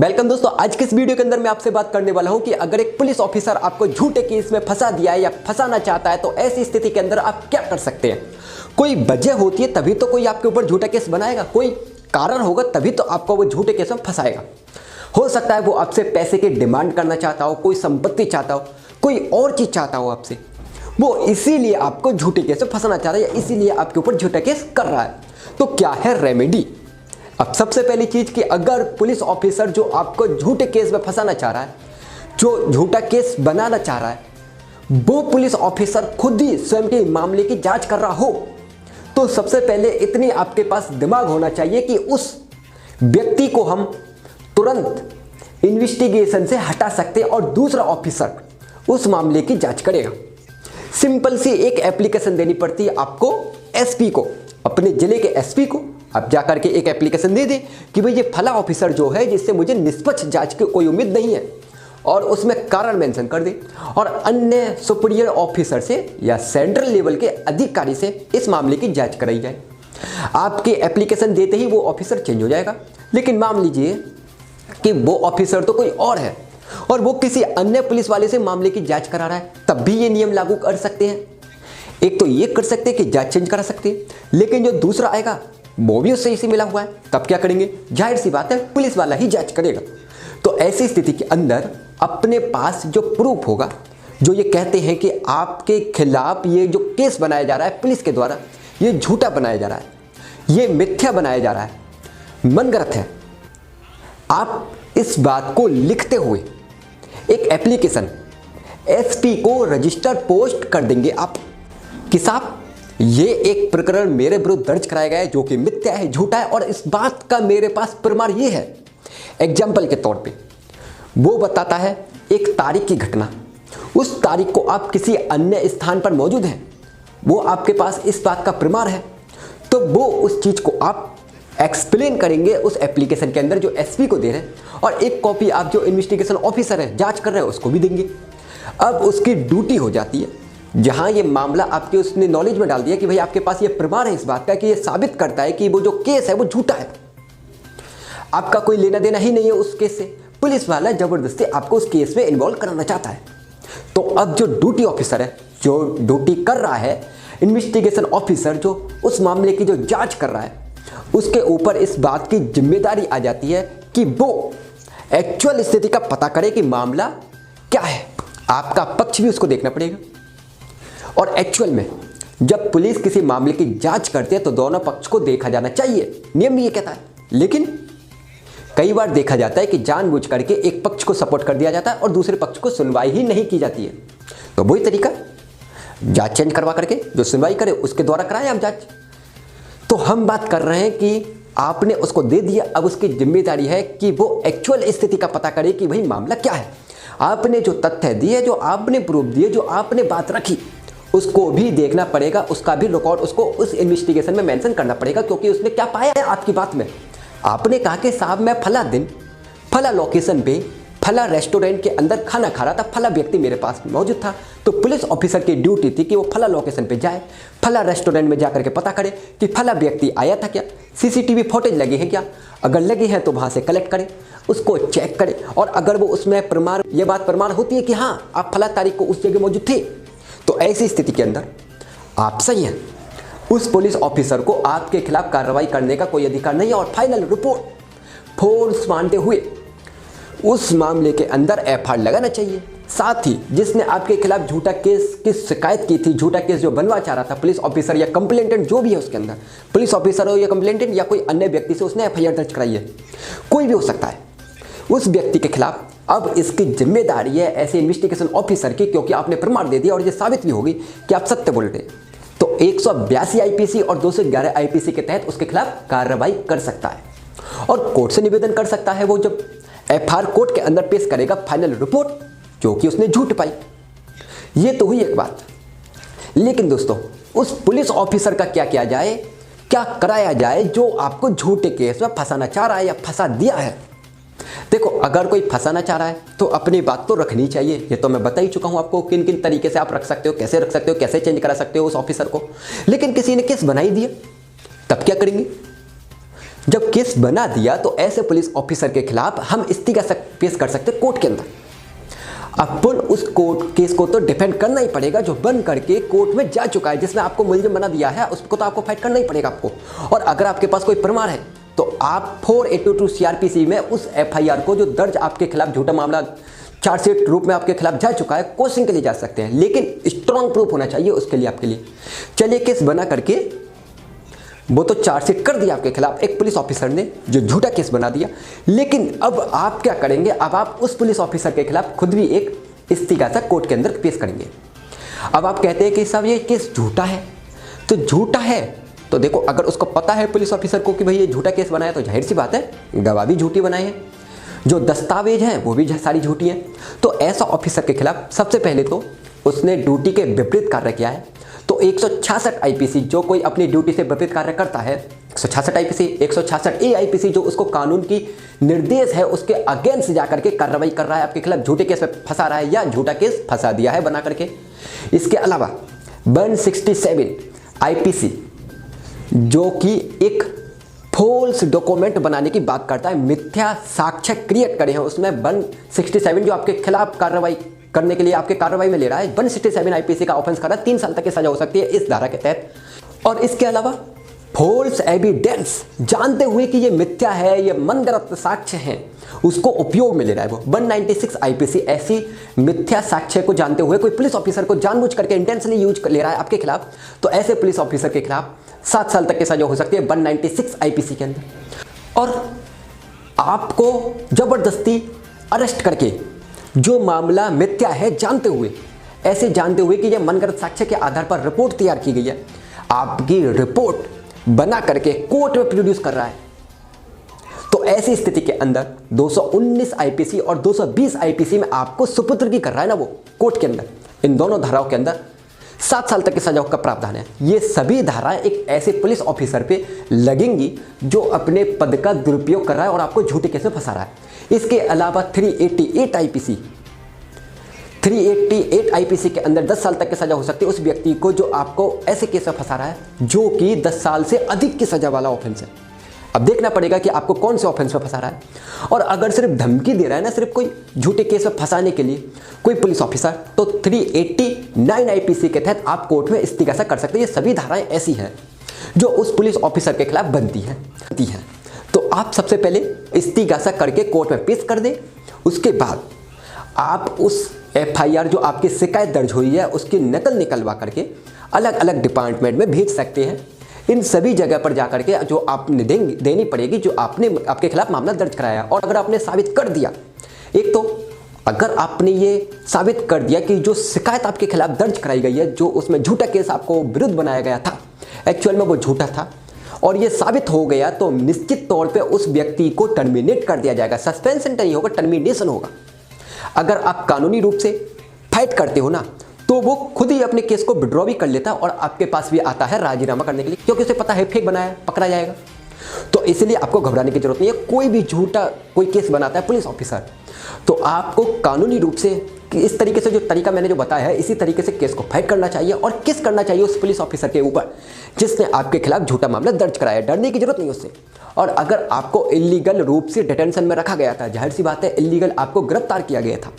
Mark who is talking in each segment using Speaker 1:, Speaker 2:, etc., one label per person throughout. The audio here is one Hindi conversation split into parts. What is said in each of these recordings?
Speaker 1: वेलकम दोस्तों, आज के इस वीडियो के अंदर मैं आपसे बात करने वाला हूं कि अगर एक पुलिस ऑफिसर आपको झूठे केस में फंसा दिया है या फंसाना चाहता है तो ऐसी स्थिति के अंदर आप क्या कर सकते हैं। कोई वजह होती है तभी तो कोई आपके ऊपर झूठा केस बनाएगा, कोई कारण होगा तभी तो आपको वो झूठे केस में फंसाएगा। हो सकता है वो आपसे पैसे की डिमांड करना चाहता हो, कोई संपत्ति चाहता हो, कोई और चीज चाहता हो आपसे, वो इसीलिए आपको झूठे केस में फंसाना चाह रहा है या इसीलिए आपके ऊपर झूठा केस कर रहा है। तो क्या है रेमेडी? अब सबसे पहली चीज कि अगर पुलिस ऑफिसर जो आपको झूठे केस में फंसाना चाह रहा है, जो झूठा केस बनाना चाह रहा है, वो पुलिस ऑफिसर खुद ही स्वयं के मामले की जांच कर रहा हो, तो सबसे पहले इतनी आपके पास दिमाग होना चाहिए कि उस व्यक्ति को हम तुरंत इन्वेस्टिगेशन से हटा सकते हैं और दूसरा ऑफिसर उस मामले की जांच करेगा। सिंपल सी एक एप्लीकेशन देनी पड़ती है आपको, एसपी को, अपने जिले के एसपी को आप जाकर के एक एप्लीकेशन दे दें कि भाई ये फला ऑफिसर जो है जिससे मुझे निष्पक्ष जांच की कोई उम्मीद नहीं है, और उसमें कारण मेंशन कर दें और अन्य सुपीरियर ऑफिसर से या सेंट्रल लेवल के अधिकारी से इस मामले की जांच कराई जाए। आपके एप्लीकेशन देते ही वो ऑफिसर चेंज हो जाएगा, लेकिन मान लीजिए कि वो ऑफिसर तो कोई और है और वो किसी अन्य पुलिस वाले से मामले की जांच करा रहा है, तब भी ये नियम लागू कर सकते हैं। एक तो ये कर सकते हैं कि जांच चेंज करा सकते हैं, लेकिन जो दूसरा आएगा वो भी उससे इसी मिला हुआ है, तब क्या करेंगे? जाहिर सी बात है पुलिस वाला ही जांच करेगा। तो ऐसी स्थिति के अंदर अपने पास जो प्रूफ होगा, जो ये कहते हैं कि आपके खिलाफ ये जो केस बनाया जा रहा है पुलिस के द्वारा, ये झूठा बनाया जा रहा है, ये मिथ्या बनाया जा रहा है, मनगढ़ंत है, आप इस बात को लिखते हुए एक एप्लीकेशन एसपी को रजिस्टर पोस्ट कर देंगे आप कि साहब ये एक प्रकरण मेरे विरुद्ध दर्ज कराया गया है जो कि मिथ्या है, झूठा है, और इस बात का मेरे पास प्रमाण ये है। एग्जाम्पल के तौर पे वो बताता है एक तारीख की घटना, उस तारीख को आप किसी अन्य स्थान पर मौजूद हैं, वो आपके पास इस बात का प्रमाण है, तो वो उस चीज को आप एक्सप्लेन करेंगे उस एप्लीकेशन के अंदर जो एसपी को दे रहे हैं, और एक कॉपी आप जो इन्वेस्टिगेशन ऑफिसर है, जांच कर रहे हैं, उसको भी देंगे। अब उसकी ड्यूटी हो जाती है, जहां ये मामला आपके उसने नॉलेज में डाल दिया कि भाई आपके पास ये प्रमाण है इस बात का कि ये साबित करता है कि वो जो केस है वो झूठा है, आपका कोई लेना देना ही नहीं है उस केस से, पुलिस वाला जबरदस्ती आपको उस केस में इन्वॉल्व कराना चाहता है। तो अब जो ड्यूटी ऑफिसर है, जो ड्यूटी कर रहा है, इन्वेस्टिगेशन ऑफिसर जो उस मामले की जो जांच कर रहा है, उसके ऊपर इस बात की जिम्मेदारी आ जाती है कि वो एक्चुअल स्थिति का पता करे कि मामला क्या है। आपका पक्ष भी उसको देखना पड़ेगा, और एक्चुअल में जब पुलिस किसी मामले की जांच करती है तो दोनों पक्ष को देखा जाना चाहिए, नियम भी ये कहता है। लेकिन कई बार देखा जाता है कि जानबूझ करके एक पक्ष को सपोर्ट कर दिया जाता है और दूसरे पक्ष को सुनवाई ही नहीं की जाती है। तो वही तरीका, जांच चेंज करवा करके जो सुनवाई करे उसके द्वारा कराएं आप जांच। तो हम बात कर रहे हैं कि आपने उसको दे दिया, अब उसकी जिम्मेदारी है कि वो एक्चुअल स्थिति का पता करे कि भाई मामला क्या है। आपने जो तथ्य दिए, जो आपने प्रूफ दिए, जो आपने बात रखी, उसको भी देखना पड़ेगा, उसका भी रिकॉर्ड उसको उस इन्वेस्टिगेशन में मेंशन करना पड़ेगा, क्योंकि उसने क्या पाया है आपकी बात में। आपने कहा कि साहब मैं फला दिन फला लोकेशन पे फला रेस्टोरेंट के अंदर खाना खा रहा था, फला व्यक्ति मेरे पास मौजूद था, तो पुलिस ऑफिसर की ड्यूटी थी कि वो फला लोकेशन पे जाए, फला रेस्टोरेंट में जाकर के पता करे कि फला व्यक्ति आया था क्या, सीसीटीवी फुटेज लगे हैं क्या, अगर लगे हैं तो वहाँ से कलेक्ट करें, उसको चेक करें, और अगर वो उसमें प्रमाण, ये बात प्रमाण होती है कि हाँ आप फला तारीख को उस जगह मौजूद थे, तो ऐसी स्थिति के अंदर आप सही हैं, उस पुलिस ऑफिसर को आपके खिलाफ कार्रवाई करने का कोई अधिकार नहीं है, और फाइनल रिपोर्ट फोर्स मानते हुए उस मामले के अंदर एफआईआर लगाना चाहिए। साथ ही जिसने आपके खिलाफ झूठा केस की शिकायत की थी, झूठा केस जो बनवा चाह रहा था, पुलिस ऑफिसर या कंप्लेंटेंट जो भी है उसके अंदर, पुलिस ऑफिसर हो या कंप्लेंटेंट या कोई अन्य व्यक्ति से उसने एफआईआर दर्ज कराई है, कोई भी हो सकता है, उस व्यक्ति के खिलाफ अब इसकी जिम्मेदारी है ऐसे इन्वेस्टिगेशन ऑफिसर की, क्योंकि आपने प्रमाण दे दिया और ये साबित भी होगी कि आप सत्य बोल रहे, तो 182 आईपीसी और 211 आईपीसी के तहत उसके खिलाफ कार्रवाई कर सकता है और कोर्ट से निवेदन कर सकता है। वो जब एफआईआर कोर्ट के अंदर पेश करेगा फाइनल रिपोर्ट, जो कि उसने झूठ पाई। ये तो हुई एक बात, लेकिन दोस्तों उस पुलिस ऑफिसर का क्या किया जाए, क्या कराया जाए जो आपको झूठे केस में फंसाना चाह रहा है या फंसा दिया है। देखो, अगर कोई फंसाना चाह रहा है तो अपनी बात तो रखनी चाहिए, ये तो मैं बता ही चुका हूं आपको किन किन तरीके से आप रख सकते हो, कैसे रख सकते हो, कैसे चेंज करा सकते हो उस ऑफिसर को। लेकिन किसी ने केस बना ही दिया, तब क्या करेंगे? जब केस बना दिया तो ऐसे पुलिस ऑफिसर के खिलाफ हम इस्तीगा पेश कर सकते कोर्ट के अंदर। अपन उस कोर्ट केस को तो डिफेंड करना ही पड़ेगा जो बन करके कोर्ट में जा चुका है, जिसमें आपको मुलजिम बना दिया है, उसको तो आपको फाइट करना ही पड़ेगा आपको। और अगर आपके पास कोई प्रमाण है तो आप 482 CRPC में उस FIR को जो दर्ज आपके खिलाफ झूठा मामला चार्जशीट रूप में आपके खिलाफ जा चुका है, क्वेश्चन के लिए जा सकते हैं, लेकिन स्ट्रॉन्ग प्रूफ होना चाहिए उसके लिए आपके लिए। चलिए केस बना करके वो तो चार्जशीट कर दिया आपके खिलाफ एक पुलिस ऑफिसर ने जो झूठा केस बना दिया, लेकिन अब आप क्या करेंगे? अब आप उस पुलिस ऑफिसर के खिलाफ खुद भी एक इस्तीगासा कोर्ट के अंदर पेश करेंगे। अब आप कहते हैं कि साहब ये केस झूठा है, तो झूठा है तो देखो, अगर उसको पता है पुलिस ऑफिसर को कि भाई ये झूठा केस बनाया, तो जाहिर सी बात है गवाह भी झूठी बनाए हैं, जो दस्तावेज हैं वो भी सारी झूठी हैं। तो ऐसा ऑफिसर के खिलाफ सबसे पहले तो उसने ड्यूटी के विपरीत कार्य किया है, तो 166 IPC जो कोई अपनी ड्यूटी से विपरीत कार्य करता है, 166 IPC 166A IPC जो उसको कानून की निर्देश है उसके अगेंस्ट जाकर के कार्रवाई कर रहा है, आपके खिलाफ झूठे केस में फंसा रहा है या झूठा केस फंसा दिया है बना करके। इसके अलावा 167 IPC जो कि एक फॉल्स डॉक्यूमेंट बनाने की बात करता है, मिथ्या साक्ष्य क्रिएट करे हैं, उसमें 167 जो आपके खिलाफ कार्रवाई करने के लिए आपके कार्रवाई में ले रहा है, 167 IPC का ऑफेंस कर रहा है, 3 साल तक की सजा हो सकती है इस धारा के तहत। और इसके अलावा फॉल्स एविडेंस, जानते हुए कि ये मिथ्या है, ये मनगढ़ंत साक्ष्य हैं, उसको उपयोग में ले रहा है वो 196 IPC ऐसी मिथ्या साक्ष्य को जानते हुए कोई पुलिस ऑफिसर को जानबूझ करके इंटेंशनली यूज ले रहा है आपके खिलाफ, तो ऐसे पुलिस ऑफिसर के खिलाफ 7 साल तक की सजा हो सकती है 196 IPC के अंदर। और आपको जबरदस्ती अरेस्ट करके जो मामला मिथ्या है जानते हुए, ऐसे जानते हुए कि यह मनगढ़ंत साक्ष्य के आधार पर रिपोर्ट तैयार की गई है, आपकी रिपोर्ट बना करके कोर्ट में प्रोड्यूस कर रहा है, तो ऐसी स्थिति के अंदर 219 IPC और 220 IPC में आपको सुपुर्दगी कर रहा है ना वो कोर्ट के अंदर, इन दोनों धाराओं के अंदर 7 साल तक की सजा का प्रावधान है। ये सभी धाराएं एक ऐसे पुलिस ऑफिसर पे लगेंगी जो अपने पद का दुरुपयोग कर रहा है और आपको झूठे केस में फंसा रहा है। इसके अलावा 388 IPC के अंदर 10 साल तक की सजा हो सकती है उस व्यक्ति को जो आपको ऐसे केस में फंसा रहा है जो कि 10 साल से अधिक की सजा वाला ऑफेंस है। अब देखना पड़ेगा कि आपको कौन से ऑफेंस में फंसा रहा है। और अगर सिर्फ धमकी दे रहा है ना, सिर्फ कोई झूठे केस में फंसाने के लिए कोई पुलिस ऑफिसर, तो 389 IPC के तहत आप कोर्ट में इस्तीगासा कर सकते हैं। ये सभी धाराएं ऐसी हैं जो उस पुलिस ऑफिसर के खिलाफ बनती हैं। तो आप सबसे पहले इस्तीगासा करके कोर्ट में पेश कर दें, उसके बाद आप उस FIR जो आपकी शिकायत दर्ज हुई है उसकी नकल निकलवा करके अलग अलग डिपार्टमेंट में भेज सकते हैं। इन सभी जगह पर जाकर के जो आपने देनी पड़ेगी जो आपने आपके खिलाफ मामला दर्ज कराया। और अगर आपने साबित कर दिया, एक तो अगर आपने ये साबित कर दिया कि जो शिकायत आपके खिलाफ दर्ज कराई गई है, जो उसमें झूठा केस आपको विरुद्ध बनाया गया था, एक्चुअल में वो झूठा था, और ये साबित हो गया, तो निश्चित तौर पे उस व्यक्ति को टर्मिनेट कर दिया जाएगा। सस्पेंशन नहीं होगा, टर्मिनेशन होगा। अगर आप कानूनी रूप से फाइट करते हो ना, तो वो खुद ही अपने केस को विड्रॉ भी कर लेता है और आपके पास भी आता है राजीनामा करने के लिए, क्योंकि उसे पता है फेक बनाया पकड़ा जाएगा। तो इसलिए आपको घबराने की जरूरत नहीं है। कोई भी झूठा कोई केस बनाता है पुलिस ऑफिसर, तो आपको कानूनी रूप से इस तरीके से, जो तरीका मैंने जो बताया है, इसी तरीके से केस को फाइट करना चाहिए और केस करना चाहिए उस पुलिस ऑफिसर के ऊपर जिसने आपके खिलाफ झूठा मामला दर्ज कराया। डरने की जरूरत नहीं उससे। और अगर आपको इलीगल रूप से डिटेंशन में रखा गया था, जाहिर सी बात है इलीगल आपको गिरफ्तार किया गया था,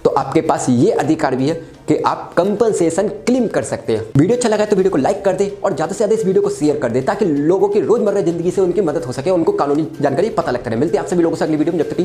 Speaker 1: तो आपके पास ये अधिकार भी है कि आप कंपनसेशन क्लेम कर सकते हैं। वीडियो अच्छा लगा तो वीडियो को लाइक कर दें और ज़्यादा से ज़्यादा इस वीडियो को शेयर कर दें ताकि लोगों की रोजमर्रा जिंदगी से उनको मदद हो सके, उनको कानूनी जानकारी पता लगता रहे। मिलते हैं आप सभी लोगों से अगली वीडियो में, जब तक